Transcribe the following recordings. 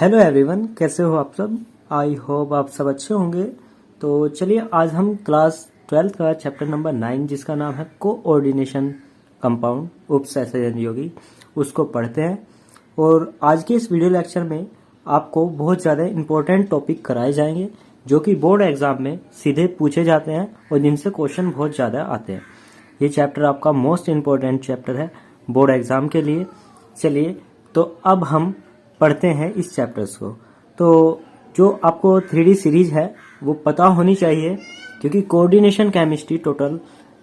Hello everyone, कैसे हो आप सब। आई होप आप सब अच्छे होंगे। तो चलिए आज हम क्लास 12th का चैप्टर नंबर 9 जिसका नाम है कोऑर्डिनेशन कंपाउंड उपसंयोजन यौगिक उसको पढ़ते हैं। और आज के इस वीडियो लेक्चर में आपको बहुत ज़्यादा इंपॉर्टेंट टॉपिक कराए जाएंगे जो कि बोर्ड एग्जाम में सीधे पूछे जाते हैं और जिनसे क्वेश्चन बहुत ज़्यादा आते हैं। ये चैप्टर आपका मोस्ट इम्पोर्टेंट चैप्टर है बोर्ड एग्जाम के लिए। चलिए तो अब हम पढ़ते हैं इस चैप्टर्स को। तो जो आपको 3D सीरीज है वो पता होनी चाहिए, क्योंकि कोऑर्डिनेशन केमिस्ट्री टोटल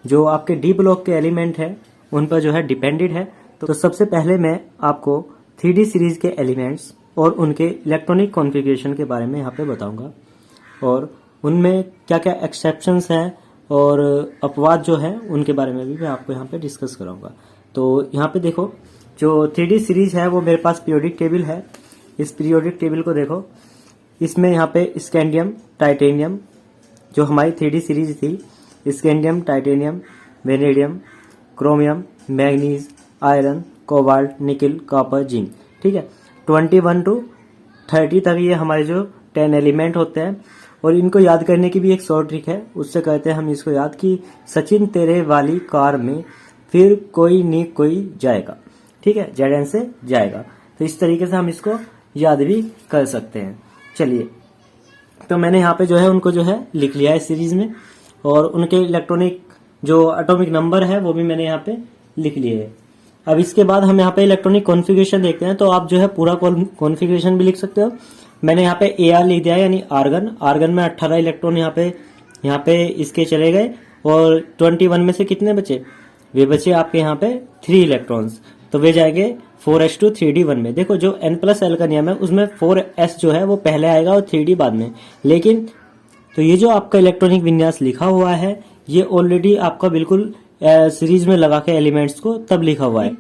जो आपके डी ब्लॉक के एलिमेंट है उन पर जो है डिपेंडेड है। तो सबसे पहले मैं आपको 3D सीरीज के एलिमेंट्स और उनके इलेक्ट्रॉनिक कॉन्फ़िगरेशन के बारे में यहाँ पे बताऊंगा, और उनमें क्या क्या एक्सेप्शंस हैं और अपवाद जो है उनके बारे में भी मैं आपको यहाँ पे डिस्कस कराऊंगा। तो यहाँ पे देखो, जो 3D सीरीज है वो मेरे पास पीरियोडिक टेबल है। इस पीरियोडिक टेबल को देखो, इसमें यहाँ पे स्कैंडियम टाइटेनियम जो हमारी 3D सीरीज थी, scandium titanium vanadium chromium manganese iron cobalt nickel copper zinc, ठीक है। 21 to 30 तक ये हमारे जो 10 एलिमेंट होते हैं। और इनको याद करने की भी एक शॉर्ट ट्रिक है, उससे कहते हैं हम इसको याद कि सचिन तेरे वाली कार में फिर कोई नहीं कोई जाएगा, ठीक है, जेड से जाएगा। तो इस तरीके से हम इसको याद भी कर सकते हैं। चलिए, तो मैंने यहाँ पे जो है उनको जो है लिख लिया है सीरीज में, और उनके इलेक्ट्रॉनिक जो एटॉमिक नंबर है वो भी मैंने यहाँ पे लिख लिए है। अब इसके बाद हम यहाँ पे इलेक्ट्रॉनिक कॉन्फ़िगरेशन देखते हैं। तो आप जो है पूरा कॉन्फ़िगरेशन भी लिख सकते हो। मैंने यहाँ पे AR लिख दिया है, यानी आर्गन। आर्गन में 18 इलेक्ट्रॉन यहाँ पे इसके चले गए, और 21 में से कितने बचे? वे बचे आपके यहाँ पे 3 इलेक्ट्रॉन्स, तो वे जाएंगे 4s2 3d1 में। देखो, जो n+l का नियम है उसमें 4s जो है वो पहले आएगा और 3d बाद में। लेकिन तो ये जो आपका इलेक्ट्रॉनिक विन्यास लिखा हुआ है ये ऑलरेडी आपका बिल्कुल सीरीज में लगा के एलिमेंट्स को तब लिखा हुआ है।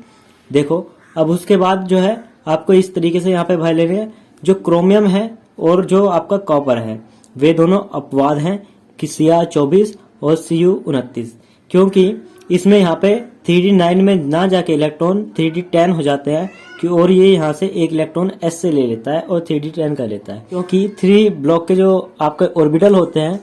देखो, अब उसके बाद जो है आपको इस तरीके से यहाँ पे भाई लेने हैं। जो क्रोमियम है और जो आपका कॉपर है वे दोनों अपवाद हैं, कि Cr24 और Cu29, क्योंकि इसमें यहाँ पे 3d9 में ना जाके इलेक्ट्रॉन 3d10 हो जाते हैं कि, और ये यहाँ से एक इलेक्ट्रॉन s से ले लेता है और 3d10 कर लेता है। क्योंकि 3 ब्लॉक के जो आपके ऑर्बिटल होते हैं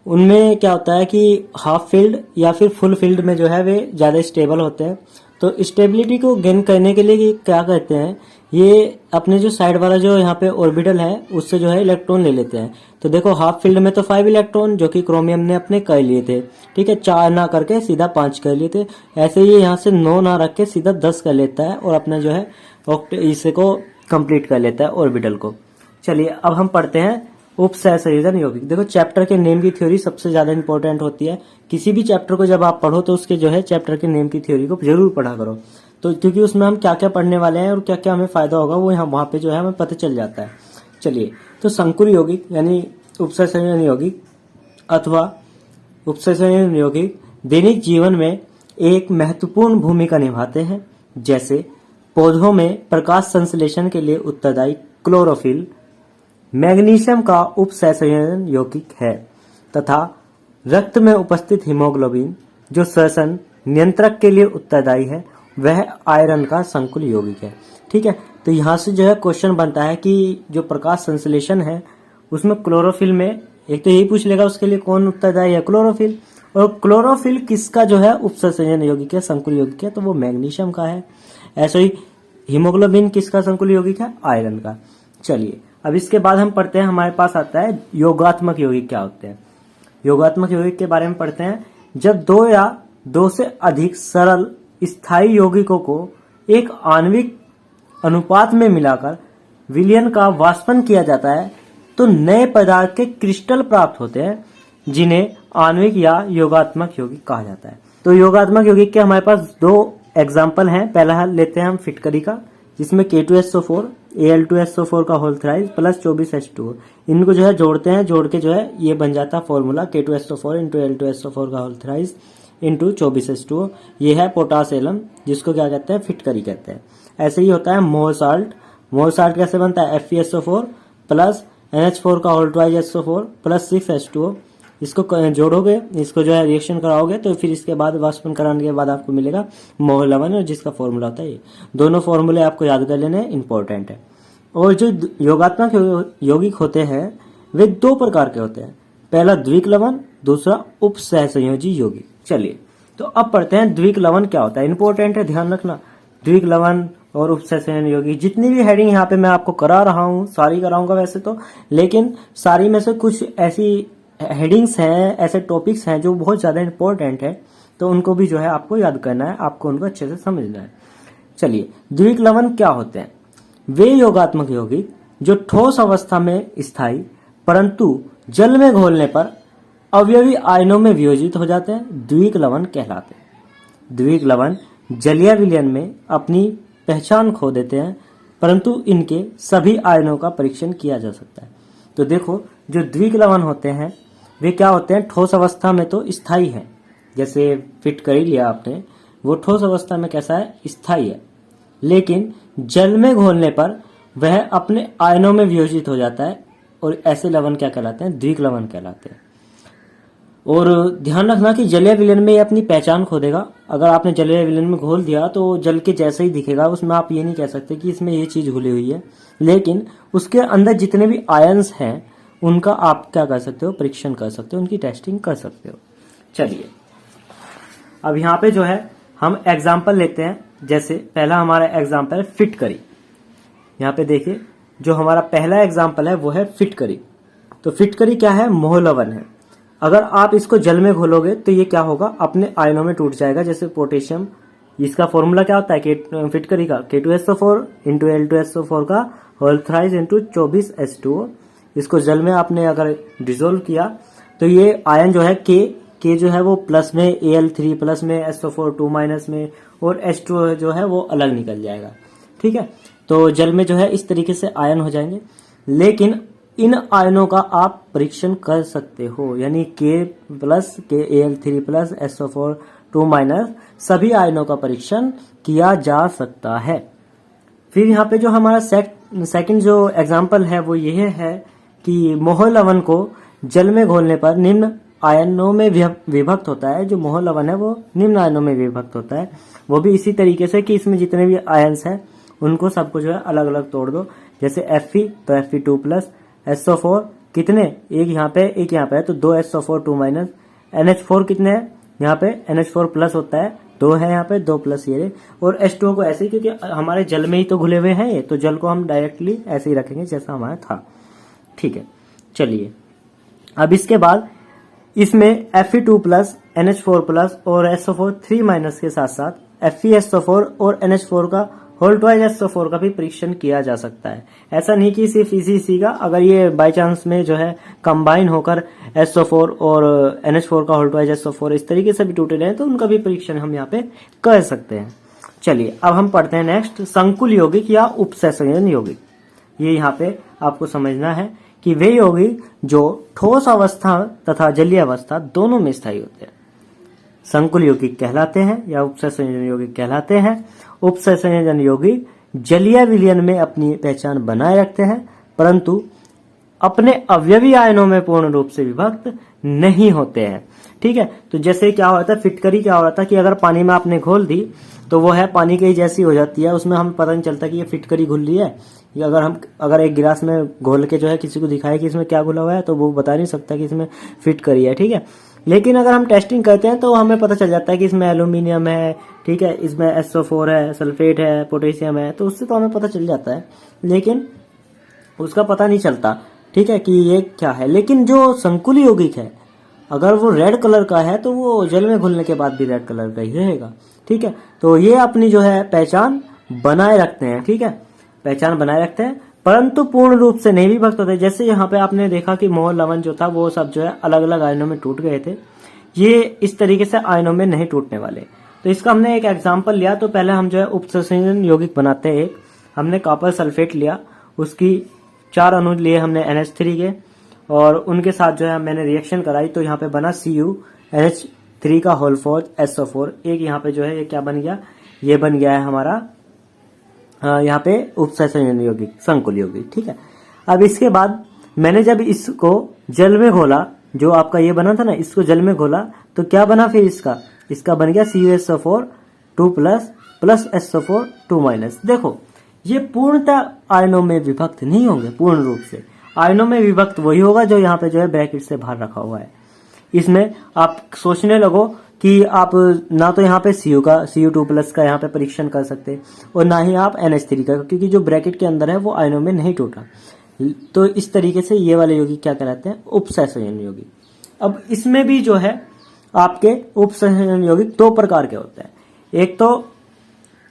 उनमें क्या होता है कि हाफ फील्ड या फिर फुल फील्ड में जो है वे ज़्यादा स्टेबल होते हैं। तो स्टेबिलिटी को गेन करने के लिए क्या करते हैं, ये अपने जो साइड वाला जो यहाँ पे ऑर्बिटल है उससे जो है इलेक्ट्रॉन ले लेते हैं। तो देखो, हाफ फील्ड में तो 5 इलेक्ट्रॉन जो कि क्रोमियम ने अपने कर लिए थे, ठीक है, 4 ना करके सीधा 5 कर लिए थे। ऐसे ही यहाँ से 9 ना रख के सीधा 10 कर लेता है और अपने जो है इसे को कंप्लीट कर लेता है ऑर्बिटल को। चलिए, अब हम पढ़ते हैं उपसंयोजन यौगिक। देखो, चैप्टर के नेम की थ्योरी सबसे ज्यादा इंपॉर्टेंट होती है। किसी भी चैप्टर को जब आप पढ़ो तो उसके जो है चैप्टर के नेम की थ्योरी को जरूर पढ़ा करो, तो क्योंकि उसमें हम क्या क्या पढ़ने वाले हैं और क्या क्या हमें फायदा होगा वो यहाँ वहाँ पे जो है हमें पता चल जाता है। चलिए, तो संकुल यौगिक यानी उपसंयोजन यौगिक अथवा उपसंयोजन यौगिक दैनिक जीवन में एक महत्वपूर्ण भूमिका निभाते हैं। जैसे पौधों में प्रकाश संश्लेषण के लिए उत्तरदायी क्लोरोफिल मैग्नीशियम का उपसंयोजन यौगिक है, तथा रक्त में उपस्थित हीमोग्लोबिन जो श्वसन नियंत्रक के लिए उत्तरदायी है वह आयरन का संकुल यौगिक है, ठीक है। तो यहाँ से जो है क्वेश्चन बनता है कि जो प्रकाश संश्लेषण है उसमें क्लोरोफिल में एक तो यही पूछ लेगा उसके लिए कौन उत्तरदायी है, क्लोरोफिल। और क्लोरोफिल किसका जो है उपसंयोजन यौगिक है, संकुल यौगिक है, तो वो मैग्नीशियम का है। ऐसे ही हीमोग्लोबिन किसका संकुल यौगिक है, आयरन का। चलिए, अब इसके बाद हम पढ़ते हैं, हमारे पास आता है योगात्मक यौगिक क्या होते हैं। योगात्मक यौगिक के बारे में पढ़ते हैं। जब 2 या 2 से अधिक सरल स्थायी यौगिकों को एक आणविक अनुपात में मिलाकर विलयन का वाष्पन किया जाता है तो नए पदार्थ के क्रिस्टल प्राप्त होते हैं, जिन्हें आणविक या योगात्मक यौगिक कहा जाता है। तो योगात्मक यौगिक के हमारे पास 2 एग्जाम्पल हैं। पहला लेते हैं हम फिटकरी का, जिसमें K2SO4 Al2SO4 का होल थ्राइज प्लस 24H2O, इनको जो है जोड़ते हैं, जोड़ के जो है ये बन जाता है फॉर्मूला K2SO4 इंटू Al2SO4 का होल थ्राइज इंटू 24H2O। ये है पोटास एलम, जिसको क्या कहते हैं, फिटकरी कहते हैं। ऐसे ही होता है मोल साल्ट। मोल साल्ट कैसे बनता है, FeSO4 प्लस NH4 का whole twice SO4 plus 6H2O। इसको जोड़ोगे, इसको जो है रिएक्शन कराओगे तो फिर इसके बाद वाष्पन कराने के बाद आपको मिलेगा मोल लवण, जिसका फॉर्मूला होता है ये। दोनों फॉर्मूले आपको याद कर लेने इंपॉर्टेंट है। और जो योगात्मक यौगिक होते हैं वे दो प्रकार के होते हैं, पहला द्विक लवण, दूसरा उप सहसंयोजी यौगिक। चलिए तो अब पढ़ते हैं द्विक लवण क्या होता है। इंपॉर्टेंट है, ध्यान रखना। द्विक लवण और उप सहसंयोजी यौगिक, जितनी भी हेडिंग यहाँ पे मैं आपको करा रहा हूँ सारी कराऊंगा वैसे तो, लेकिन सारी में से कुछ ऐसी हेडिंग्स हैं, ऐसे टॉपिक्स हैं जो बहुत ज्यादा इंपॉर्टेंट है, तो उनको भी जो है आपको याद करना है, आपको उनको अच्छे से समझना है। चलिए द्विक लवण क्या होते हैं। वे योगात्मक यौगिक जो ठोस अवस्था में स्थायी परंतु जल में घोलने पर अवयवी आयनों में वियोजित हो जाते हैं, द्विक लवण कहलाते हैं। द्विक लवण जलीय विलयन में अपनी पहचान खो देते हैं परंतु इनके सभी आयनों का परीक्षण किया जा सकता है। तो देखो जो द्विक लवण होते हैं वे क्या होते हैं, ठोस अवस्था में तो स्थायी है, जैसे फिट कर ही लिया आपने, वो ठोस अवस्था में कैसा है, स्थायी है, लेकिन जल में घोलने पर वह अपने आयनों में वियोजित हो जाता है और ऐसे लवण क्या कहलाते हैं, द्विक लवण कहलाते हैं। और ध्यान रखना कि जलीय विलयन में ये अपनी पहचान खो देगा। अगर आपने जलीय विलयन में घोल दिया तो जल के जैसे ही दिखेगा, उसमें आप ये नहीं कह सकते कि इसमें ये चीज घुली हुई है, लेकिन उसके अंदर जितने भी आयंस हैं उनका आप क्या कर सकते हो, परीक्षण कर सकते हो, उनकी टेस्टिंग कर सकते हो। चलिए अब यहाँ पे जो है हम एग्जाम्पल लेते हैं। जैसे पहला हमारा एग्जाम्पल है फिटकरी। यहाँ पे देखिए जो हमारा पहला एग्जाम्पल है वो है फिटकरी। तो फिटकरी क्या है, मोह लवण है। अगर आप इसको जल में घोलोगे तो ये क्या होगा, अपने आयनों में टूट जाएगा। जैसे पोटेशियम, इसका फॉर्मूला क्या होता है फिटकरी का, K2SO4 इंटू L2SO4 का होल थ्राइस इंटू 24 H2O। इसको जल में आपने अगर डिजोल्व किया तो ये आयन जो है के जो है वो प्लस में, Al3 प्लस में, SO4 2 माइनस में, और H2O जो है वो अलग निकल जाएगा। ठीक है, तो जल में जो है इस तरीके से आयन हो जाएंगे, लेकिन इन आयनों का आप परीक्षण कर सकते हो, यानी K plus, Al3 plus, SO4 2 minus, सभी आयनों का परीक्षण किया जा सकता है। फिर यहाँ पे जो हमारा सेकंड जो एग्जाम्पल है वो ये है कि मोह लवण को जल में घोलने पर निम्न आयनों में विभक्त होता है। जो मोह लवण है वो निम्न आयनों में विभक्त होता है, वो भी इसी तरीके से कि इसमें जितने भी आयन्स हैं उनको सबको जो है अलग अलग तोड़ दो। जैसे Fe तो Fe2 प्लस, SO4 कितने, एक यहाँ पे एक यहाँ पे है, तो 2 SO4 2 माइनस, NH4 कितने हैं, यहाँ पे NH4 प्लस होता है, 2 है यहाँ पे, 2 प्लस ये, और H2O को ऐसे ही, क्योंकि हमारे जल में ही तो घुले हुए हैं ये, तो जल को हम डायरेक्टली ऐसे ही रखेंगे जैसा हमारा था। ठीक है, चलिए अब इसके बाद इसमें Fe2 प्लस, NH4 प्लस और SO4 3 माइनस के साथ साथ FeSO4 और NH4 का होल ट्वाइस SO4 का भी परीक्षण किया जा सकता है। ऐसा नहीं कि सिर्फ इसी का, अगर ये बाय चांस में जो है कंबाइन होकर SO4 और NH4 का होल ट्वाइस SO4 इस तरीके से भी टूटे रहे तो उनका भी परीक्षण हम यहाँ पे कर सकते हैं। चलिए अब हम पढ़ते हैं नेक्स्ट, संकुल यौगिक या उपसंयोजन यौगिक। ये यहाँ पे आपको समझना है कि वे यौगिक जो ठोस अवस्था तथा जलीय अवस्था दोनों में स्थायी होते हैं संकुल यौगिक कहलाते हैं या उपसंयोजन यौगिक कहलाते हैं। उपसंयोजन यौगिक जलीय विलयन में अपनी पहचान बनाए रखते हैं परंतु अपने अवयवी आयनों में पूर्ण रूप से विभक्त नहीं होते हैं। ठीक है, तो जैसे क्या हो रहा था, फिटकरी क्या हो रहा था कि अगर पानी में आपने घोल दी तो वो है पानी के जैसी हो जाती है, उसमें हम पता नहीं चलता कि ये फिटकरी घुल रही है। या अगर एक गिलास में घोल के जो है किसी को दिखाए कि इसमें क्या घुला हुआ है तो वो बता नहीं सकता कि इसमें फिटकरी है। ठीक है, लेकिन अगर हम टेस्टिंग करते हैं तो हमें पता चल जाता है कि इसमें एल्यूमिनियम है, ठीक है, इसमें SO4 है, सल्फेट है, पोटेशियम है, तो उससे तो हमें पता चल जाता है, लेकिन उसका पता नहीं चलता, ठीक है, कि ये क्या है। लेकिन जो संकुल यौगिक है अगर वो रेड कलर का है तो वो जल में घुलने के बाद भी रेड कलर का ही रहेगा। ठीक है, तो ये अपनी जो है पहचान बनाए रखते हैं। ठीक है, पहचान बनाए रखते हैं परंतु पूर्ण रूप से नहीं विभक्त होते। जैसे यहाँ पे आपने देखा कि मोह लवण जो था वो सब जो है अलग अलग आयनों में टूट गए थे, ये इस तरीके से आयनों में नहीं टूटने वाले। तो इसका हमने एक एग्जाम्पल लिया, तो पहले हम जो है उपसंयोजन यौगिक बनाते हैं। एक हमने कॉपर सल्फेट लिया, उसकी 4 अणु लिए हमने NH3 के, और उनके साथ जो है मैंने रिएक्शन कराई तो यहाँ पे बना CuNH3 का होल 4 SO4। एक यहाँ पे जो है ये क्या बन गया, ये बन गया है हमारा यहाँ पे उपसंयोजन यौगिक, संकुल यौगिक। ठीक है, अब इसके बाद मैंने जब इसको जल में घोला, जो आपका ये बना था ना, इसको जल में घोला तो क्या बना फिर इसका बन गया CuSO4 2 plus plus SO4 2 minus. देखो ये पूर्णतः आयनों में विभक्त नहीं होंगे। पूर्ण रूप से आयनों में विभक्त वही होगा जो यहाँ पे जो है ब्रैकेट से बाहर रखा हुआ है। इसमें आप सोचने लगो कि आप ना तो यहाँ पे Cu2+ का यहाँ पे परीक्षण कर सकते और ना ही आप NH3 का, क्योंकि जो ब्रैकेट के अंदर है वो आयनों में नहीं टूटा। तो इस तरीके से ये वाले यौगिक क्या कहलाते हैं? उपसंयोजन यौगिक। अब इसमें भी जो है आपके उपसंयोजन यौगिक 2 प्रकार के होते हैं। एक तो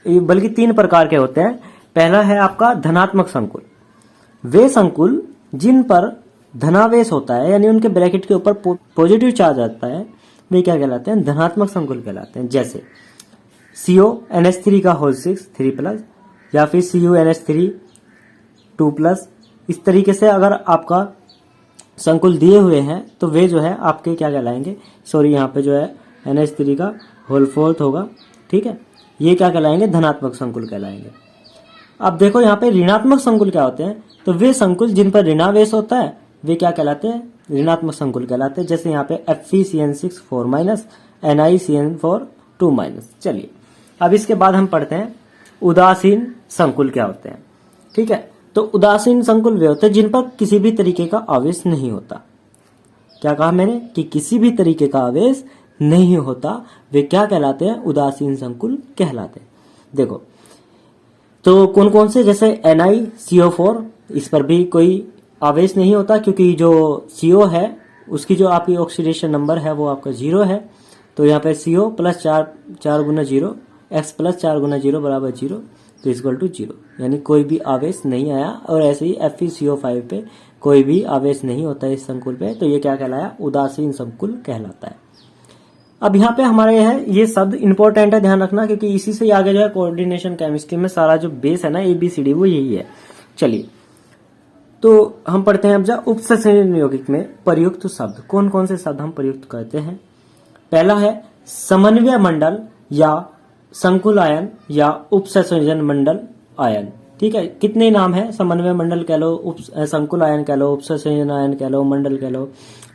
बल्कि 3 प्रकार के होते हैं। पहला है आपका धनात्मक संकुल। वे संकुल जिन पर धनावेश होता है, यानी उनके ब्रैकेट के ऊपर पॉजिटिव चार्ज आता है, वे क्या कहलाते हैं? धनात्मक संकुल कहलाते हैं। जैसे CONH3 का होल 6 3+ या फिर CuNH3 2+। इस तरीके से अगर आपका संकुल दिए हुए हैं तो वे जो है आपके क्या कहलाएंगे? सॉरी, यहाँ पे जो है NH3 का होल 4 होगा, ठीक है। ये क्या कहलाएंगे? धनात्मक संकुल कहलाएंगे। अब देखो यहाँ पे ऋणात्मक संकुल क्या होते हैं? तो वे संकुल जिन पर ऋणावेश होता है वे क्या कहलाते हैं? ऋणात्मक संकुल कहलाते हैं। जैसे यहाँ पे FeCN6 4- NiCN4 2-। चलिए अब इसके बाद हम पढ़ते हैं उदासीन संकुल क्या होते हैं, ठीक है। तो उदासीन संकुल वे होते हैं जिन पर किसी भी तरीके का आवेश नहीं होता। क्या कहा मैंने? कि किसी भी तरीके का आवेश नहीं होता, वे क्या कहलाते हैं? उदासीन संकुल कहलाते हैं। देखो तो कौन कौन से? जैसे NiCO4, इस पर भी कोई आवेश नहीं होता क्योंकि जो CO है उसकी जो आपकी ऑक्सीडेशन नंबर है वो आपका 0 है। तो यहाँ पे CO + 4 गुना 0 X + 4 गुना 0 बराबर 0, तो = 0, यानी कोई भी आवेश नहीं आया। और ऐसे ही FeCO5 पे कोई भी आवेश नहीं होता इस संकुल पे, तो ये क्या कहलाया? उदासीन संकुल कहलाता है। अब यहाँ पे हमारे है ये शब्द इंपॉर्टेंट है, ध्यान रखना, क्योंकि इसी से आगे जो है कोऑर्डिनेशन केमिस्ट्री में सारा जो बेस है ना ABCD वो यही है। चलिए तो हम पढ़ते हैं अब जा उपसंयोजन यौगिक में प्रयुक्त शब्द। कौन कौन से शब्द हम प्रयुक्त करते हैं? पहला है समन्वय मंडल या संकुल आयन या उपसंयोजन मंडल आयन, ठीक है। कितने नाम है? समन्वय मंडल कह लो, संकुल आयन कह लो, उपसंयोजन आयन कह लो, मंडल कह लो,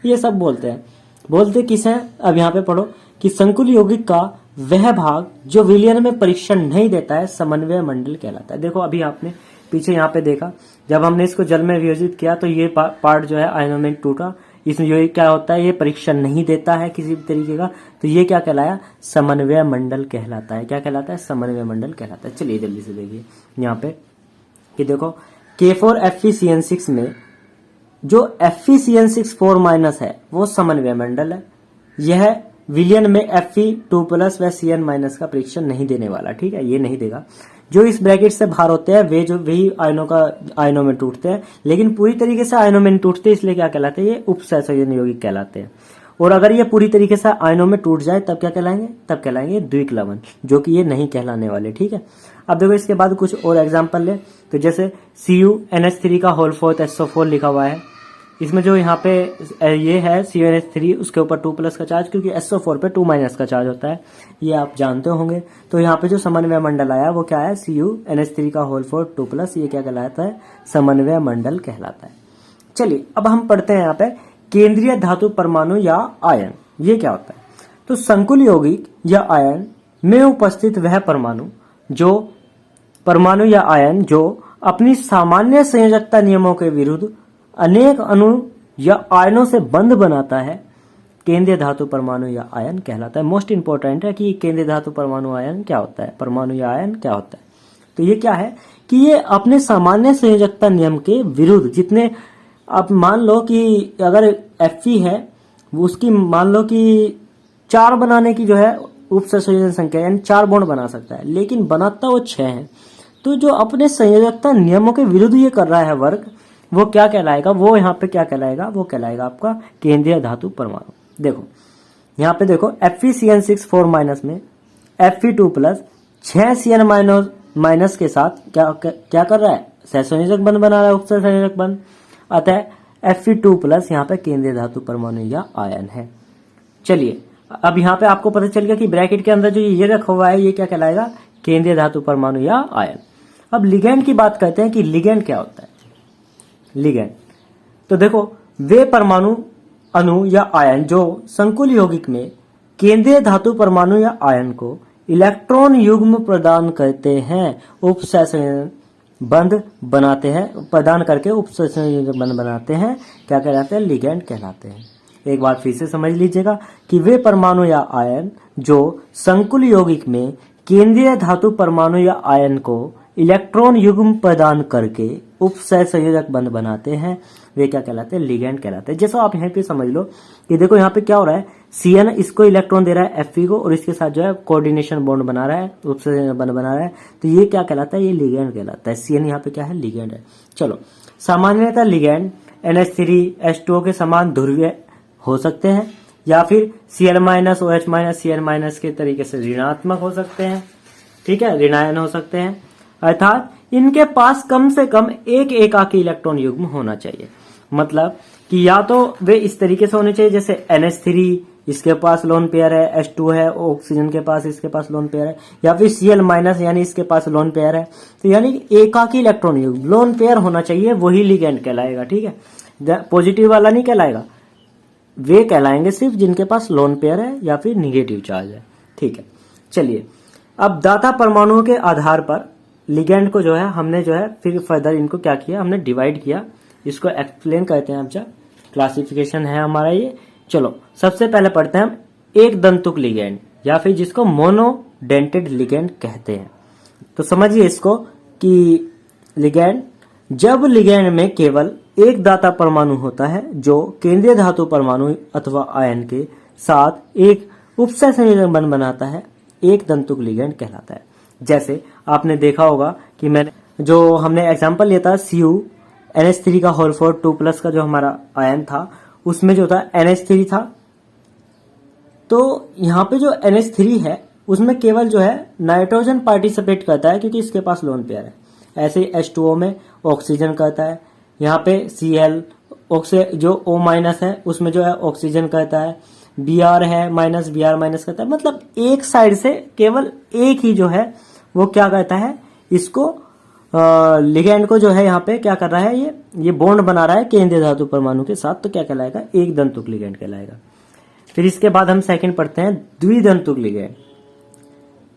ये सब बोलते हैं। बोलते किस हैं? अब यहाँ पे पढ़ो कि संकुल यौगिक का वह भाग जो विलयन में परीक्षण नहीं देता है समन्वय मंडल कहलाता है। देखो अभी आपने पीछे यहाँ पे देखा, जब हमने इसको जल में वियोजित किया तो ये पार्ट जो है आयनों में टूटा। इसमें ये क्या होता है? ये परीक्षण नहीं देता है किसी भी तरीके का, तो ये क्या कहलाया? समन्वय मंडल कहलाता है। क्या कहलाता है? समन्वय मंडल कहलाता है। चलिए जल्दी से देखिए यहाँ पे कि देखो K4FeCN6 में जो FeCN6 4- है वो समन्वय मंडल है। यह विलयन में Fe2+ व Cn- का परीक्षण नहीं देने वाला, ठीक है, ये नहीं देगा। जो इस ब्रैकेट से बाहर होते हैं वे जो वही आयनों में टूटते हैं, लेकिन पूरी तरीके से आयनों में नहीं टूटते, इसलिए क्या कहलाते हैं? ये उपसंयोजन यौगिक कहलाते हैं। और अगर ये पूरी तरीके से आयनों में टूट जाए तब क्या कहलाएंगे? तब कहलाएंगे द्विक लवण, जो कि ये नहीं कहलाने वाले, ठीक है। अब देखो इसके बाद कुछ और एग्जाम्पल ले, तो जैसे CuNH3 का होल 4 SO4 लिखा हुआ है। इसमें जो यहाँ पे ये है CuNH3 उसके ऊपर 2+ का चार्ज, क्योंकि SO4 पे 2- का चार्ज होता है, ये आप जानते होंगे। तो यहाँ पे जो समन्वय मंडल आया वो क्या है? CuNH3 का होल 4 2+, ये क्या कहलाता है? समन्वय मंडल कहलाता है। चलिए अब हम पढ़ते हैं यहाँ पे केंद्रीय धातु परमाणु या आयन, ये क्या होता है? तो संकुल यौगिक या आयन में उपस्थित वह परमाणु या आयन जो अपनी सामान्य संयोजकता नियमों के विरुद्ध अनेक अणु या आयनों से बंध बनाता है, केंद्रीय धातु परमाणु या आयन कहलाता है। मोस्ट इंपोर्टेंट है कि केंद्रीय धातु परमाणु आयन क्या होता है, परमाणु या आयन क्या होता है। तो ये क्या है कि ये अपने सामान्य संयोजकता नियम के विरुद्ध, जितने आप मान लो कि अगर Fe है वो उसकी मान लो कि 4 बनाने की जो है उपसंयोजन संख्या, यानी 4 बॉन्ड बना सकता है, लेकिन बनाता वो 6 है। तो जो अपने संयोजकता नियमों के विरुद्ध ये कर रहा है वर्क, वो क्या कहलाएगा? वो यहाँ पे क्या कहलाएगा? वो कहलाएगा आपका केंद्रीय धातु परमाणु। देखो यहाँ पे देखो FeCN6 4- में Fe2+ 6 Cn- के साथ क्या कर रहा है? सहसंयोजक बंध बना रहा है, उपसंयोजक बंध। अतः Fe2+ यहाँ पे केंद्रीय धातु परमाणु या आयन है। चलिए अब यहाँ पे आपको पता चल गया कि ब्रैकेट के अंदर जो ये रखा हुआ है ये क्या कहलाएगा? केंद्रीय धातु परमाणु या आयन। अब लिगैंड की बात करते हैं कि लिगैंड क्या होता है। लिगैंड तो देखो वे परमाणु, अणु या आयन जो संकुल यौगिक में केंद्रीय धातु परमाणु या आयन को इलेक्ट्रॉन युग्म प्रदान करते हैं। उपसंयोजन बंध बनाते हैं, प्रदान करके उपसंयोजक बंध बनाते हैं, क्या कहलाते हैं? लिगैंड कहलाते हैं। एक बार फिर से समझ लीजिएगा कि वे परमाणु या आयन जो संकुल यौगिक में केंद्रीय धातु परमाणु या आयन को इलेक्ट्रॉन युग्म प्रदान करके उपसंयोजक बंध बनाते हैं, वे क्या कहलाते हैं? लिगैंड कहलाते हैं। जैसा आप यहाँ पे समझ लो कि देखो यहाँ पे क्या हो रहा है, Cn इसको इलेक्ट्रॉन दे रहा है Fe को और इसके साथ जो है कोऑर्डिनेशन बॉन्ड बना रहा है, उपसंयोजक बंध बना रहा है, तो ये क्या कहलाता है? ये लिगैंड कहलाता है। Cn यहाँ पे क्या है? लिगैंड है। चलो, सामान्यतः लिगैंड NH3H2O के समान ध्रुवीय हो सकते हैं या फिर Cl- OH- Cl- के तरीके से ऋणात्मक हो सकते हैं, ठीक है, ऋणायन हो सकते हैं, अर्थात इनके पास कम से कम एक एकाकी इलेक्ट्रॉन युग्म होना चाहिए। मतलब कि या तो वे इस तरीके से होने चाहिए जैसे NH3 इसके पास लोन पेयर है, H2 है, ऑक्सीजन के पास इसके पास लोन पेयर है, या फिर Cl- यानी इसके पास लोन पेयर है, तो यानी एकाकी इलेक्ट्रॉन युग्म लोन पेयर होना चाहिए, वही लिगैंड कहलाएगा। ठीक है, पॉजिटिव वाला नहीं कहलाएगा, वे कहलाएंगे सिर्फ जिनके पास लोन पेयर है या फिर निगेटिव चार्ज है। ठीक है, चलिए अब दाता परमाणुओं के आधार पर लिगैंड को जो है हमने जो है फिर फर्दर इनको क्या किया, हमने डिवाइड किया, इसको एक्सप्लेन करते हैं। अच्छा, क्लासिफिकेशन है हमारा ये। चलो सबसे पहले पढ़ते हैं हम एक दंतुक लिगैंड या फिर जिसको मोनोडेंटेड लिगैंड कहते हैं। तो समझिए इसको कि लिगैंड, जब लिगैंड में केवल एक दाता परमाणु होता है जो केंद्रीय धातु परमाणु अथवा आयन के साथ एक उपसंयोजक बंध बनाता है, एक दंतुक लिगैंड कहलाता है। जैसे आपने देखा होगा कि मैंने जो हमने एग्जांपल लिया था CuNH3 का होल 4 2+ का जो हमारा आयन था, उसमें जो था NH3 था, तो यहाँ पे जो NH3 है उसमें केवल जो है नाइट्रोजन पार्टिसिपेट करता है क्योंकि इसके पास लोन पेयर है। ऐसे ही H2O में ऑक्सीजन करता है, यहाँ पे Cl जो O- है उसमें जो है ऑक्सीजन करता है, Br है माइनस, Br- करता है। मतलब एक साइड से केवल एक ही जो है वो क्या करता है, इसको लिगैंड को जो है यहाँ पे क्या कर रहा है, ये बॉन्ड बना रहा है केंद्रीय धातु परमाणु के साथ, तो क्या कहलाएगा? एक दंतुक लिगैंड कहलाएगा। फिर इसके बाद हम सेकंड पढ़ते हैं द्विदंतुक लिगैंड।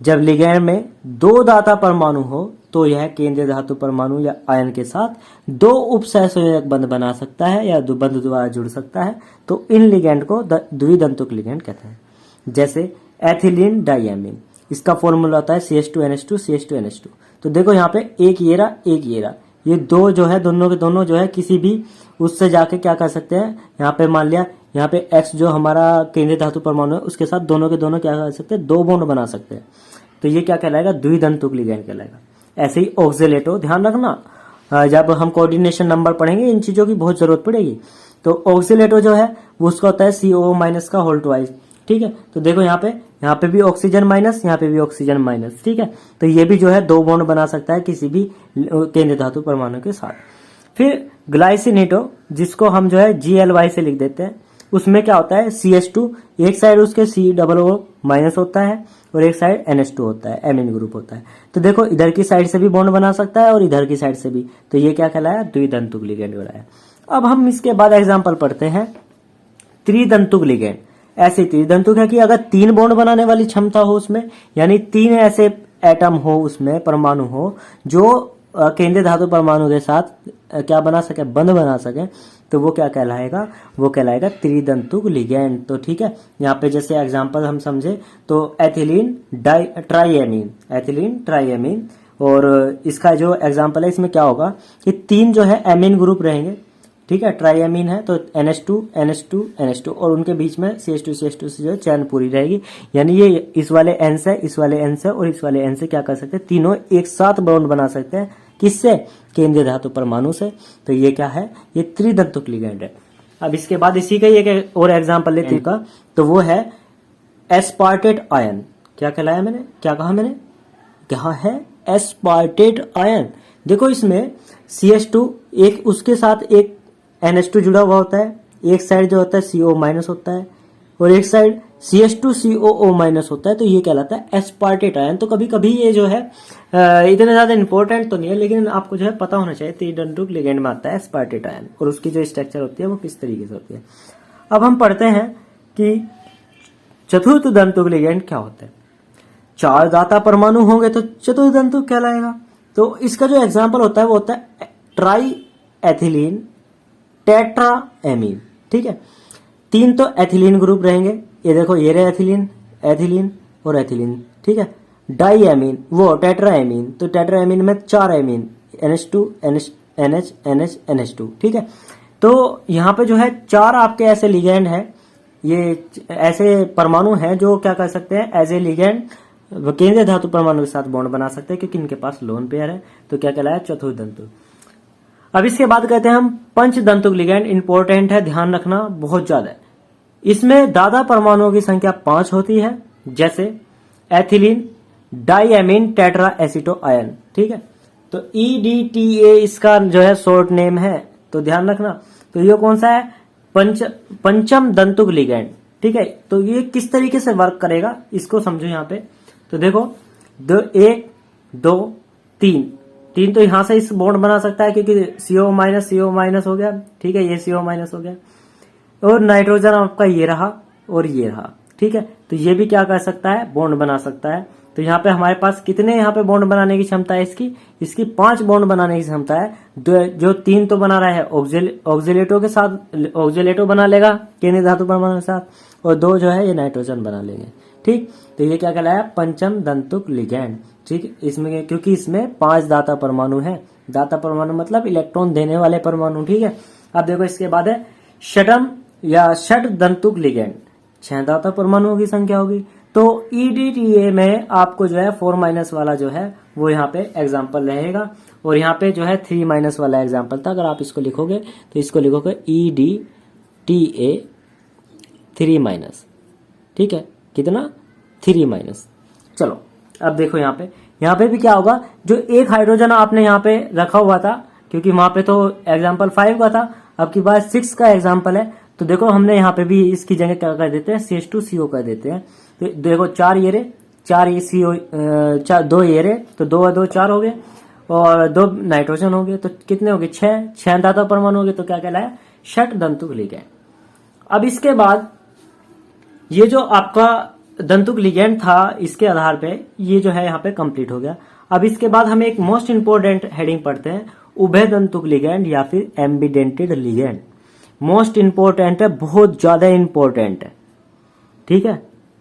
जब लिगैंड में दो दाता परमाणु हो तो यह केंद्रीय धातु परमाणु या आयन के साथ दो उपसंयोजक बंध बना सकता है या बंध द्वारा जुड़ सकता है, तो इन लिगैंड को द्विदंतुक लिगैंड कहते हैं। जैसे एथिलीन डाइएमीन, इसका फॉर्मूला होता है CH2NH2 CH2NH2। तो देखो यहाँ पे एक ये रहा, एक ये रहा, ये दो जो है दोनों के दोनों जो है किसी भी उससे जाके क्या कर सकते हैं, यहाँ पे मान लिया यहाँ पे X जो हमारा केंद्रीय धातु परमाणु है उसके साथ दोनों के दोनों क्या कर सकते हैं, दो बॉन्ड बना सकते हैं, तो ये क्या कहलाएगा? द्विदंतुक लिगैंड कहलाएगा। ऐसे ही ऑक्सीलेटो, ध्यान रखना जब हम कोऑर्डिनेशन नंबर पढ़ेंगे इन चीजों की बहुत जरूरत पड़ेगी। तो ऑक्सीलेटो जो है वो उसका होता है CO- का होल ट्वाइस। ठीक है, तो देखो यहाँ पे भी ऑक्सीजन माइनस, यहाँ पे भी ऑक्सीजन माइनस। ठीक है, तो ये भी जो है दो बॉन्ड बना सकता है किसी भी केंद्रीय धातु परमाणु के साथ। फिर ग्लाइसिनेटो, जिसको हम जो है GLY से लिख देते हैं, उसमें क्या होता है CH2, एक साइड उसके COO- होता है और एक साइड NH2 होता है, एमीन ग्रुप होता है। तो देखो इधर की साइड से भी बॉन्ड बना सकता है और इधर की साइड से भी, तो ये क्या कहलाया? द्विदंतुक लिगैंड कहलाया। अब हम इसके बाद एग्जांपल पढ़ते हैं त्रिदंतुक लिगैंड। ऐसे त्रिदंतुक है कि अगर तीन बॉन्ड बनाने वाली क्षमता हो उसमें, यानी तीन ऐसे एटम हो उसमें, परमाणु हो जो केंद्रीय धातु परमाणु के साथ क्या बना सके, बंध बना सके, तो वो क्या कहलाएगा? वो कहलाएगा त्रिदंतुक लिगैंड। तो ठीक है, यहाँ पे जैसे एग्जांपल हम समझे तो एथिलीन ट्राइएमीन, एथिलीन ट्राइएमीन, और इसका जो एग्जांपल है इसमें क्या होगा कि तीन जो है एमीन ग्रुप रहेंगे। ठीक है, ट्राइएमीन है तो NH2 NH2 NH2 और उनके बीच में CH2 CH2 से जो है चैन पूरी रहेगी, यानी ये इस वाले N से, इस वाले N से और इस वाले N से क्या कर सकते हैं, तीनों एक साथ बॉन्ड बना सकते हैं। किससे? केंद्रीय धातु परमाणु से। तो ये क्या है? ये त्रिदंतुक लिगैंड है। अब इसके बाद इसी का एक और एग्जांपल लेते हैं, तो वो है एस्पार्टेट आयन। क्या कहलाया मैंने, क्या कहा मैंने, क्या है? Aspartate ion. देखो इसमें CH2 एक उसके साथ एक NH2 जुड़ा हुआ होता है, एक साइड जो होता है CO- होता है और एक साइड CH2COO- होता है, तो ये कहलाता है एस्पार्टेट आयन। तो कभी कभी ये जो है इतना ज्यादा इंपॉर्टेंट तो नहीं है, लेकिन आपको जो है पता होना चाहिए त्रिदंतुक लिगैंड में आता है एस्पार्टेट आयन और उसकी जो स्ट्रक्चर होती है वो किस तरीके से होती है। अब हम पढ़ते हैं कि चतुर्थ दंतुक लिगैंड क्या होता है। चार दाता परमाणु होंगे तो चतुर्दंतुक कहलाएगा। तो इसका जो एग्जाम्पल होता है वो होता है ट्राई एथिलीन टेट्राएमीन। ठीक है, 3 तो एथिलीन ग्रुप रहेंगे, ये देखो ये रहे एथिलीन, एथिलीन और एथिलीन। ठीक है, डाई एमीन वो टेट्राएमीन, तो टेट्राएमीन में 4 amine NH2 NH NH NH2। ठीक है, तो यहाँ पे जो है 4 आपके ऐसे लिगेंड है, ये ऐसे परमाणु हैं जो क्या कर सकते हैं एज ए लिगेंड केंद्रीय धातु परमाणु के साथ बॉन्ड बना सकते हैं, क्योंकि इनके पास लोन पेयर है। तो क्या कहलाया, चतुर्दंतु। अब इसके बाद कहते हैं हम पंचदंतुक लिगेंड। इंपॉर्टेंट है, ध्यान रखना बहुत ज्यादा है। इसमें दादा परमाणुओं की संख्या 5 होती है, जैसे एथिलीन डाईएमीन टेट्रा एसिटो आयन। ठीक है, तो EDTA इसका जो है शॉर्ट नेम है, तो ध्यान रखना। तो ये कौन सा है, पंचम दंतुक लिगेंड। ठीक है, तो ये किस तरीके से वर्क करेगा इसको समझो यहाँ पे। तो देखो 1 2 3 तो यहां से इस बॉन्ड बना सकता है, क्योंकि CO माइनस हो गया। ठीक है, ये CO माइनस हो गया, और नाइट्रोजन आपका ये रहा और ये रहा। ठीक है, तो ये भी क्या कर सकता है, बॉन्ड बना सकता है। तो यहाँ पे हमारे पास कितने यहाँ पे बॉन्ड बनाने की क्षमता है इसकी 5 बॉन्ड बनाने की क्षमता है। जो 3 तो बना रहा है ऑक्सिलेटो के साथ, ऑक्सिलेटो बना लेगा केंद्रीय धातु परमाणु के साथ, और 2 जो है ये नाइट्रोजन बना लेंगे। ठीक, तो ये क्या कहलाया, पंचम दंतुक लिगेंड। ठीक, इसमें क्योंकि इसमें 5 दाता परमाणु है। दाता परमाणु मतलब इलेक्ट्रॉन देने वाले परमाणु। ठीक है, अब देखो इसके बाद है षटम या षट दंतुक लिगेंड, 6 दाता परमाणुओं की संख्या होगी। तो EDTA में आपको जो है 4- वाला जो है वो यहाँ पे एग्जाम्पल रहेगा, और यहाँ पे जो है 3- वाला एग्जाम्पल था। अगर आप इसको लिखोगे तो इसको लिखोगे EDTA 3-। ठीक है, कितना, 3-। चलो अब देखो यहाँ पे भी क्या होगा, जो एक हाइड्रोजन आपने यहाँ पे रखा हुआ था, क्योंकि वहां पे तो एग्जाम्पल 5 का था, अब की बात 6 का एग्जाम्पल है। तो देखो हमने यहाँ पे भी इसकी जगह क्या कर देते हैं, CH2CO कर देते हैं। तो देखो 4 ये रे, 4 ये CO, 2 ये रे, तो 2 और 2 4 हो गए, और 2 नाइट्रोजन हो गए, तो कितने हो गए, 6 दाता परमाणु हो गए। तो क्या कहलाया, षट दंतुक लिगेंड। अब इसके बाद ये जो आपका दंतुक लिगेंड था, इसके आधार पे ये जो है यहाँ पे कंप्लीट हो गया। अब इसके बाद हम एक मोस्ट इंपोर्टेंट हेडिंग पढ़ते हैं, उभय दंतुक लिगेंड या फिर एम्बिडेंटेड लिगेंड। मोस्ट इंपोर्टेंट है, बहुत ज्यादा इंपोर्टेंट है। ठीक है,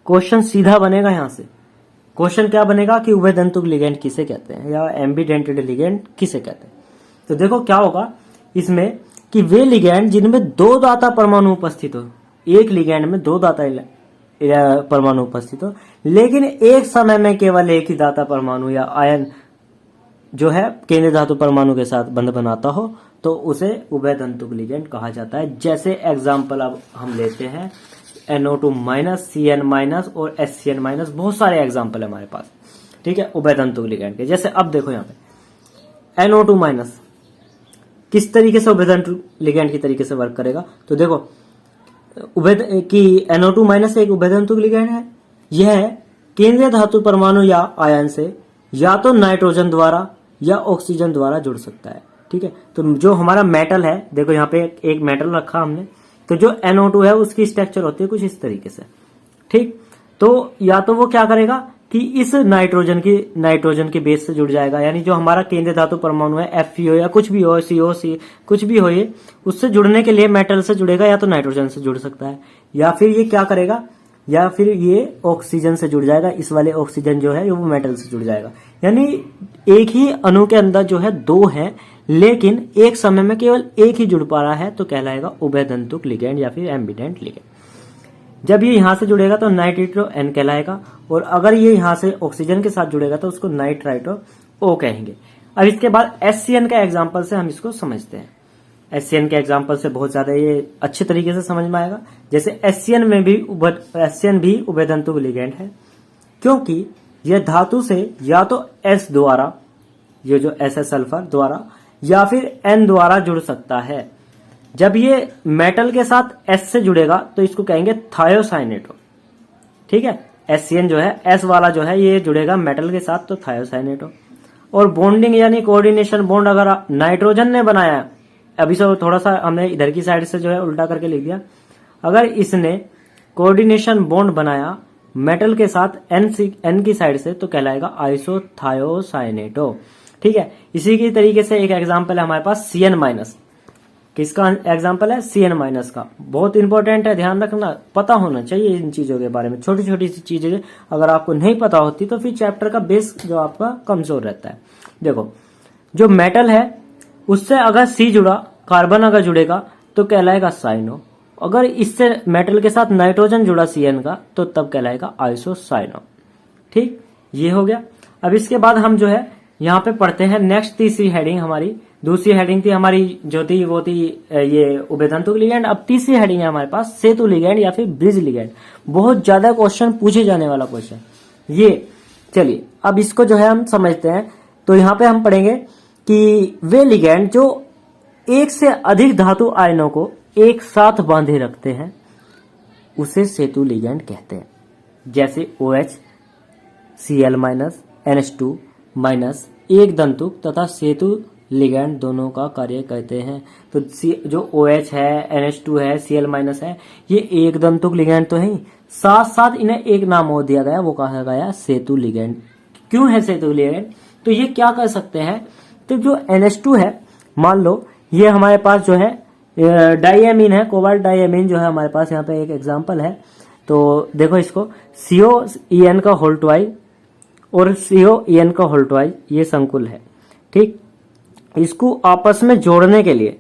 क्वेश्चन सीधा बनेगा यहाँ से। क्वेश्चन क्या बनेगा कि उभय दंतुक लिगेंड किसे कहते हैं या एम्बिडेंटेड लिगेंड किसे कहते हैं। तो देखो क्या होगा इसमें कि वे लिगेंड जिनमें 2 दाता परमाणु उपस्थित हो, एक लिगेंड में 2 दाता परमाणु उपस्थित हो, लेकिन एक समय में केवल एक ही दाता परमाणु या आयन जो है केंद्रीय धातु परमाणु के साथ बंध बनाता हो, तो उसे उभय दंतुक लिगेंड कहा जाता है। जैसे एग्जाम्पल अब हम लेते हैं NO2-, CN- और SCN-, बहुत सारे एग्जाम्पल है हमारे पास। ठीक है, उभय दंतुक लिगेंड के। जैसे अब देखो यहाँ पे NO2- किस तरीके से उभय दंतुक लिगेंड की तरीके से वर्क करेगा। तो देखो उभय की NO2- एक उभय दंतुक लिगेंड है। यह केंद्रीय धातु परमाणु या आयन से या तो नाइट्रोजन द्वारा या ऑक्सीजन द्वारा जुड़ सकता है। ठीक है, तो जो हमारा मेटल है, देखो यहाँ पे एक मेटल रखा हमने, तो जो NO2 है उसकी स्ट्रक्चर होती है कुछ इस तरीके से। ठीक, तो या तो वो क्या करेगा कि इस नाइट्रोजन के बेस से जुड़ जाएगा, यानी जो हमारा केंद्रीय धातु परमाणु है FeO या कुछ भी हो, CO कुछ भी हो, ये उससे जुड़ने के लिए मेटल से जुड़ेगा, या तो नाइट्रोजन से जुड़ सकता है, या फिर ये क्या करेगा, या फिर ये ऑक्सीजन से जुड़ जाएगा। इस वाले ऑक्सीजन जो है वो मेटल से जुड़ जाएगा। यानी एक ही अणु के अंदर जो है 2 है, लेकिन एक समय में केवल एक ही जुड़ पा रहा है, तो कहलाएगा उभय दंतुक लिगेंड या फिर एम्बिडेंट लिगेंड। जब ये यहां से जुड़ेगा तो नाइट्रिटो N कहलाएगा, और अगर ये यहां से ऑक्सीजन के साथ जुड़ेगा तो उसको नाइट्राइटो O कहेंगे। अब इसके बाद SCN का एग्जाम्पल से हम इसको समझते हैं। SCN के एग्जाम्पल से बहुत ज्यादा ये अच्छे तरीके से समझ में आएगा। जैसे SCN भी उभय दंतुक लिगेंड है, क्योंकि यह धातु से या तो S द्वारा, ये जो S है सल्फर द्वारा, या फिर N द्वारा जुड़ सकता है। जब ये मेटल के साथ S से जुड़ेगा तो इसको कहेंगे थायोसाइनेटो। ठीक है, SCN जो है S वाला जो है ये जुड़ेगा मेटल के साथ, तो थायोसाइनेटो। और बॉन्डिंग यानी कोऑर्डिनेशन बॉन्ड अगर नाइट्रोजन ने बनाया, अभी से थोड़ा सा हमने इधर की साइड से जो है उल्टा करके लिख दिया, अगर इसने कोऑर्डिनेशन बॉन्ड बनाया मेटल के साथ N की साइड से, तो कहलाएगा आइसोथायोसाइनेटो। ठीक है। इसी की तरीके से एक एग्जाम्पल है हमारे पास Cn-, किसका एग्जाम्पल है? Cn- का। बहुत इंपॉर्टेंट है, ध्यान रखना, पता होना चाहिए इन चीजों के बारे में। छोटी छोटी सी चीजें अगर आपको नहीं पता होती तो फिर चैप्टर का बेस जो आपका कमजोर रहता है। देखो, जो मेटल है उससे अगर C जुड़ा, कार्बन अगर जुड़ेगा तो कहलाएगा साइनो। अगर इससे मेटल के साथ नाइट्रोजन जुड़ा Cn का तो तब कहलाएगा आइसोसाइनो। ठीक, ये हो गया। अब इसके बाद हम जो है यहाँ पे पढ़ते हैं नेक्स्ट तीसरी हेडिंग हमारी। दूसरी हेडिंग थी हमारी जो थी वो थी ये उभयतंतुक लिगैंड। अब तीसरी हेडिंग है हमारे पास सेतु लिगैंड या फिर ब्रिज लिगैंड। बहुत ज्यादा क्वेश्चन पूछे जाने वाला क्वेश्चन ये। चलिए अब इसको जो है हम समझते हैं। तो यहाँ पे हम पढ़ेंगे कि वे लिगैंड जो एक से अधिक धातु आयनों को एक साथ बांधे रखते हैं उसे सेतु लिगैंड कहते हैं। जैसे OH, Cl-, NH2- एक दंतुक तथा सेतु लिगैंड दोनों का कार्य करते हैं। तो जो OH है, NH2 है, Cl- है, ये एक दंतुक लिगैंड तो है, साथ साथ इन्हें एक नाम और दिया गया, वो कहा गया सेतु लिगैंड। क्यों है सेतु लिगैंड? तो ये क्या कर सकते हैं? तो जो NH2 है, मान लो ये हमारे पास जो है डाइएमीन है, कोबाल्ट डाइएमीन जो है हमारे पास, यहाँ पे एक एग्जांपल है। तो देखो इसको, COEN का होल ट्वाइस और COEN का होल ट्वाइस, ये संकुल है। ठीक, इसको आपस में जोड़ने के लिए,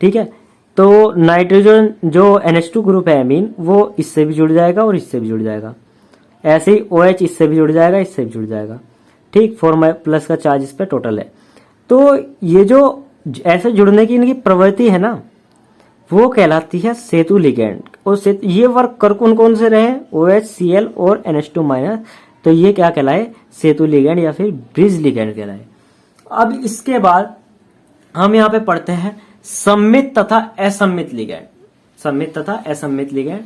ठीक है, तो नाइट्रोजन जो NH2 ग्रुप है एमीन, वो इससे भी जुड़ जाएगा और इससे भी जुड़ जाएगा। ऐसे ही OH इससे भी जुड़ जाएगा, इससे भी जुड़ जाएगा। ठीक, 4+ का चार्ज इस पे टोटल है। तो ये जो ऐसे जुड़ने की इनकी प्रवृत्ति है ना, वो कहलाती है सेतु लिगैंड। और ये वर्क कर कौन कौन से रहे? OH, Cl और NH2-। तो ये क्या कहलाए? सेतु लिगैंड या फिर ब्रिज लिगैंड कहलाए। अब इसके बाद हम यहाँ पे पढ़ते हैं सम्मित तथा असम्मित लिगैंड। सम्मित तथा असम्मित लिगैंड,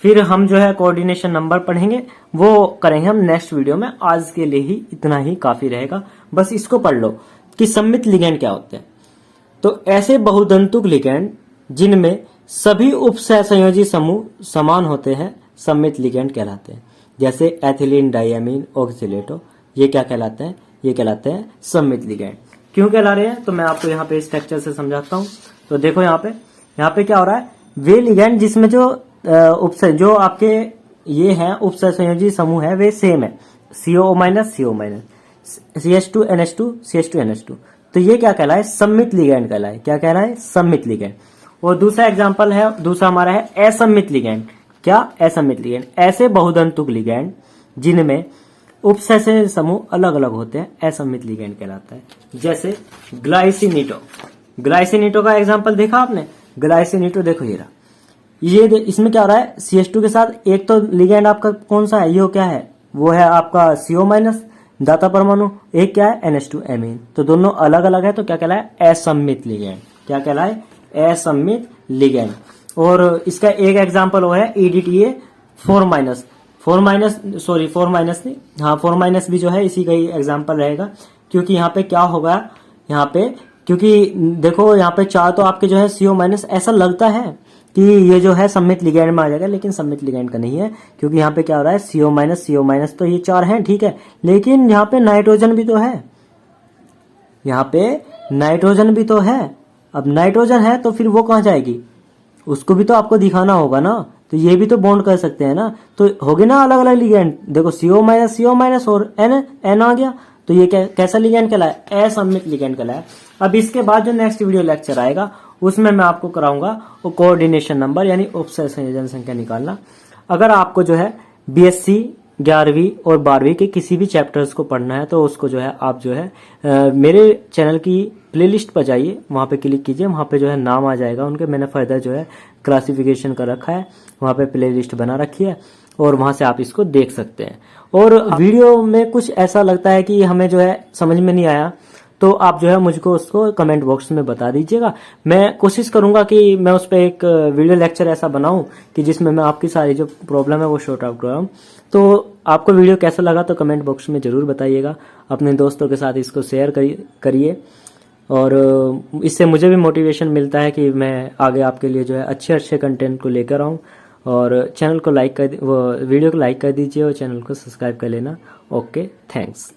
फिर हम जो है कोऑर्डिनेशन नंबर पढ़ेंगे, वो करेंगे हम नेक्स्ट वीडियो में। आज के लिए ही इतना ही काफी रहेगा, बस इसको पढ़ लो कि सम्मित लिगैंड क्या होते हैं। तो ऐसे बहुदंतुक लिगैंड जिनमें सभी उपसहसंयोजी समूह समान होते हैं सम्मित लिगैंड कहलाते हैं। जैसे एथिलीन डाइएमीन ऑक्सीलेटो, ये क्या कहलाते हैं? ये कहलाते हैं सम्मित लिगैंड। क्यों कहला रहे हैं? तो मैं आपको यहाँ पे स्ट्रक्चर से समझाता हूँ। तो देखो यहाँ पे क्या हो रहा है, वे लिगैंड जिसमें जो जो आपके ये हैं उपसहसंयोजी समूह है वे सेम है, CO-, CH2 NH2 CH2 NH2। तो ये क्या कहलाए? सम्मित लिगैंड कहलाए। क्या कह रहा है? सम्मित लिगैंड। और दूसरा एग्जांपल है, दूसरा हमारा है असम्मित लिगैंड। क्या? असम्मित लिगैंड, ऐसे बहुदंतुक लिगैंड जिनमें उपसहसंयोजी समूह अलग अलग होते हैं, असम्मित लिगैंड कहलाता है। जैसे ग्लाइसिनेटो का एग्जांपल देखा आपने? ग्लाइसिनेटो देखो ये रहा, ये इसमें क्या हो रहा है? CH2 के साथ एक तो लिगैंड आपका कौन सा है? ये क्या है? वो है आपका CO- दाता परमाणु। एक क्या है? NH2 amine. तो दोनों अलग अलग है, तो क्या कहलाए? असम्मित लिगैंड। क्या कहलाए? असम्मित लिगैंड। और इसका एक एग्जांपल वो है EDTA 4-, 4- नहीं, हाँ 4- भी जो है इसी का ही एग्जांपल रहेगा। क्योंकि यहाँ पे क्या होगा, यहाँ पे क्योंकि देखो यहाँ पे 4 तो आपके जो है CO-, ऐसा लगता है कि ये जो है सम्मित लिगैंड में आ जाएगा, लेकिन सम्मित लिगैंड का नहीं है। क्योंकि यहाँ पे क्या हो रहा है? CO-, तो ये 4 हैं, ठीक है, लेकिन यहाँ पे नाइट्रोजन भी तो है, यहाँ पे नाइट्रोजन भी तो है। अब नाइट्रोजन है तो फिर वो कहाँ जाएगी? उसको भी तो आपको दिखाना होगा ना। तो ये भी तो बॉन्ड कर सकते हैं ना, तो होगी ना अलग अलग लिगैंड। देखो CO- और N आ गया, तो ये कैसा लिगैंड कहलाए? असम्मित लिगैंड कहलाए। अब इसके बाद जो नेक्स्ट वीडियो लेक्चर आएगा उसमें मैं आपको कराऊंगा वो कोऑर्डिनेशन नंबर, यानी उपसहसंयोजन संख्या निकालना। अगर आपको जो है BSc 11वीं और 12वीं के किसी भी चैप्टर्स को पढ़ना है तो उसको जो है आप जो है मेरे चैनल की प्लेलिस्ट पर जाइए, वहाँ पे क्लिक कीजिए, वहाँ पे जो है नाम आ जाएगा उनके। मैंने फर्दर जो है क्लासिफिकेशन कर रखा है, वहाँ पे प्लेलिस्ट बना रखी है और वहाँ से आप इसको देख सकते हैं। और वीडियो में कुछ ऐसा लगता है कि हमें जो है समझ में नहीं आया तो आप जो है मुझको उसको कमेंट बॉक्स में बता दीजिएगा। मैं कोशिश करूंगा कि मैं उस पर एक वीडियो लेक्चर ऐसा बनाऊं कि जिसमें मैं आपकी सारी जो प्रॉब्लम है वो शॉर्ट आउट कराऊं। तो आपको वीडियो कैसा लगा तो कमेंट बॉक्स में जरूर बताइएगा। अपने दोस्तों के साथ इसको शेयर करिए और इससे मुझे भी मोटिवेशन मिलता है कि मैं आगे आपके लिए जो है अच्छे अच्छे कंटेंट को लेकर आऊँ। और चैनल को लाइक वीडियो को लाइक कर दीजिए और चैनल को सब्सक्राइब कर लेना। Okay, thanks.